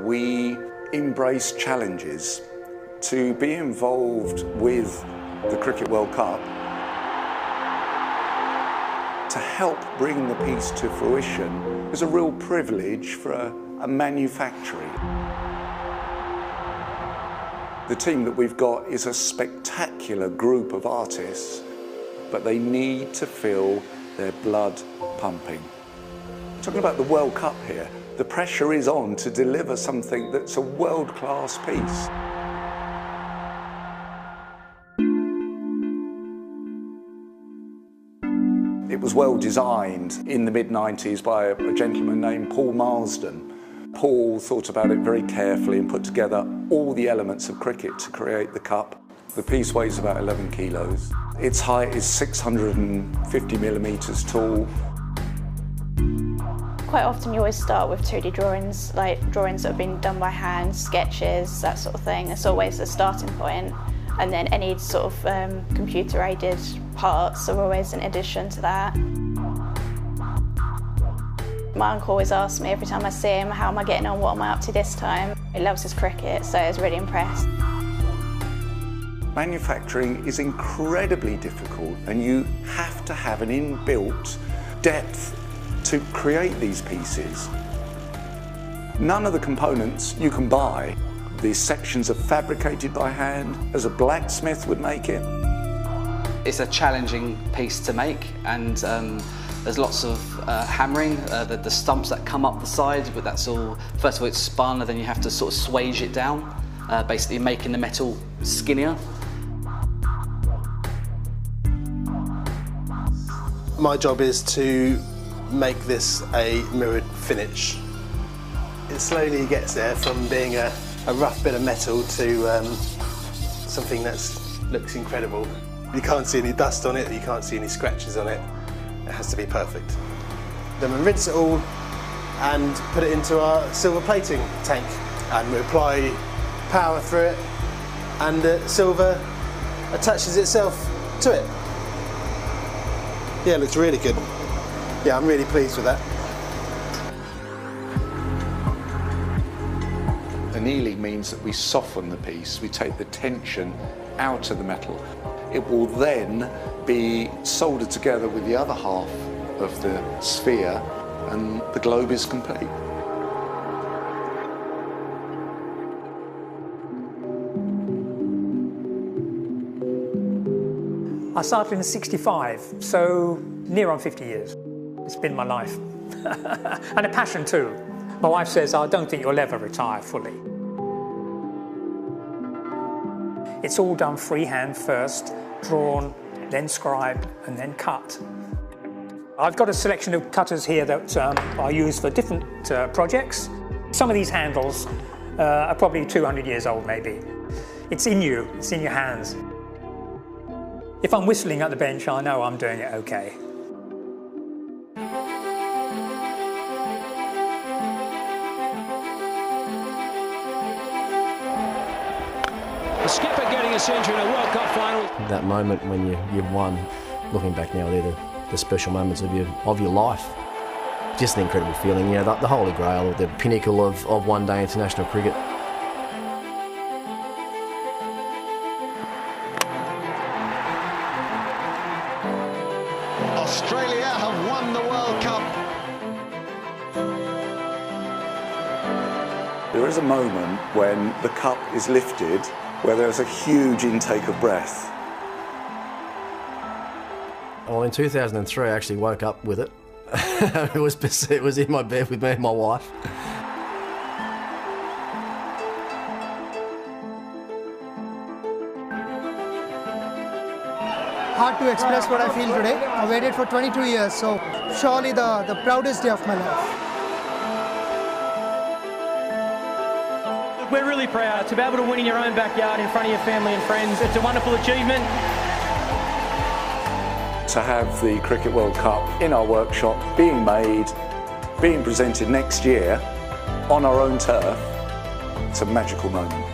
we embrace challenges. To be involved with the Cricket World Cup, to help bring the piece to fruition, is a real privilege for a manufacturer. The team that we've got is a spectacular group of artists, but they need to feel their blood pumping. Talking about the World Cup here, the pressure is on to deliver something that's a world-class piece. It was well designed in the mid-90s by a gentleman named Paul Marsden. Paul thought about it very carefully and put together all the elements of cricket to create the cup. The piece weighs about 11 kilos. Its height is 650 millimetres tall. Quite often you always start with 2D drawings, like drawings that have been done by hand, sketches, that sort of thing. It's always the starting point. And then any sort of computer-aided parts are always an addition to that. My uncle always asks me every time I see him, how am I getting on, what am I up to this time? He loves his cricket, so I was really impressed. Manufacturing is incredibly difficult, and you have to have an inbuilt depth to create these pieces. None of the components you can buy. These sections are fabricated by hand, as a blacksmith would make it. It's a challenging piece to make, and there's lots of hammering. The stumps that come up the side, but that's all, first of all it's spun, and then you have to sort of swage it down, basically making the metal skinnier. My job is to make this a mirrored finish. It slowly gets there from being a rough bit of metal to something that looks incredible. You can't see any dust on it, you can't see any scratches on it. It has to be perfect. Then we rinse it all and put it into our silver plating tank, and we apply power through it, and the silver attaches itself to it. Yeah, it looks really good. Yeah, I'm really pleased with that. Annealing means that we soften the piece, we take the tension out of the metal. It will then be soldered together with the other half of the sphere, and the globe is complete. I started in '65, so near on 50 years. It's been my life. And a passion too. My wife says, I don't think you'll ever retire fully. It's all done freehand first, drawn, then scribed, and then cut. I've got a selection of cutters here that I use for different projects. Some of these handles are probably 200 years old, maybe. It's in you, it's in your hands. If I'm whistling at the bench, I know I'm doing it okay. The skipper getting a century in a World Cup final. That moment when you've won, looking back now, they're the special moments of your life. Just an incredible feeling, you know, the holy grail, the pinnacle of one-day international cricket. Australia have won the World Cup. There is a moment when the cup is lifted, where there's a huge intake of breath. Well, in 2003, I actually woke up with it. It was in my bed with me and my wife. Hard to express what I feel today. I waited for 22 years, so surely the proudest day of my life. We're really proud to be able to win in your own backyard in front of your family and friends. It's a wonderful achievement. To have the Cricket World Cup in our workshop, being made, being presented next year on our own turf, it's a magical moment.